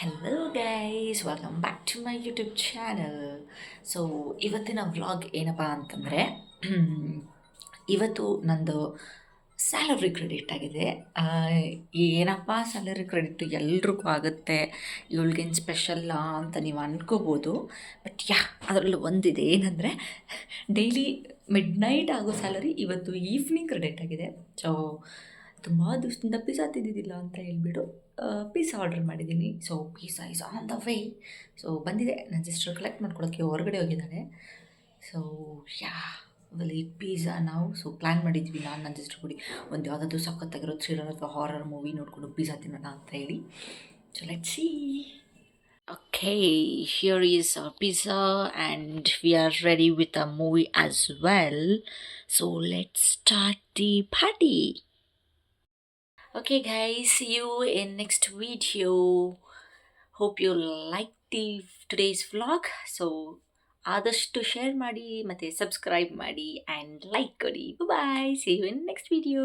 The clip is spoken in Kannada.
Hello guys, welcome back to my YouTube channel. So ಇವತ್ತಿನ ವ್ಲಾಗ್ ಏನಪ್ಪ ಅಂತಂದರೆ, ಇವತ್ತು ನಂದು ಸ್ಯಾಲರಿ ಕ್ರೆಡಿಟ್ ಆಗಿದೆ. ಆ, ಏನಪ್ಪ ಸ್ಯಾಲರಿ ಕ್ರೆಡಿಟ್ ಎಲ್ರಿಗೂ ಆಗುತ್ತೆ, ಇವಳಿಗೇನು ಸ್ಪೆಷಲ್ಲಾ ಅಂತ ನೀವು ಅನ್ಕೋಬೋದು. ಬಟ್ ಅದರಲ್ಲೂ ಒಂದಿದೆ, ಏನಂದರೆ ಡೈಲಿ ಮಿಡ್ ನೈಟ್ ಆಗೋ ಸ್ಯಾಲರಿ ಇವತ್ತು ಈವ್ನಿಂಗ್ ಕ್ರೆಡಿಟ್ ಆಗಿದೆ. ಸೊ ತುಂಬ ದಿವಸದಿಂದ ಪಿಜ್ಜಾ ತಿಂದಿದ್ದಿಲ್ಲ ಅಂತ ಹೇಳ್ಬಿಟ್ಟು ಪಿಜ್ಜಾ ಆರ್ಡರ್ ಮಾಡಿದ್ದೀನಿ. So pizza is on the way. So ಬಂದಿದೆ, ನನ್ನ ಸಿಸ್ಟರ್ ಕಲೆಕ್ಟ್ ಮಾಡ್ಕೊಳೋಕ್ಕೆ ಹೊರಗಡೆ ಹೋಗಿದ್ದಾಳೆ. So yeah will heat pizza ನಾವು. ಸೊ ಪ್ಲ್ಯಾನ್ ಮಾಡಿದ್ವಿ, ನಾನು ನನ್ನ ಸಿಸ್ಟರ್ ಕೂಡಿ ಒಂದು ಯಾವುದಾದ್ರೂ ಸಖತ್ತಾಗಿರೋ ಥ್ರಿಲ್ಲರ್ ಅಥವಾ ಹಾರರ್ ಮೂವಿ ನೋಡಿಕೊಂಡು ಪಿಜ್ಜಾ ತಿನ್ನೋಣ ಅಂತ ಹೇಳಿ. So let's see. Okay, here is our pizza and we are ready with a movie as well. So let's start the party. Okay guys, see you in next video. Hope you like the today's vlog. So ಆದಷ್ಟು ಶೇರ್ ಮಾಡಿ ಮತ್ತು ಸಬ್ಸ್ಕ್ರೈಬ್ ಮಾಡಿ ಆ್ಯಂಡ್ ಲೈಕ್ ಕೊಡಿ. Bye, see you in next video.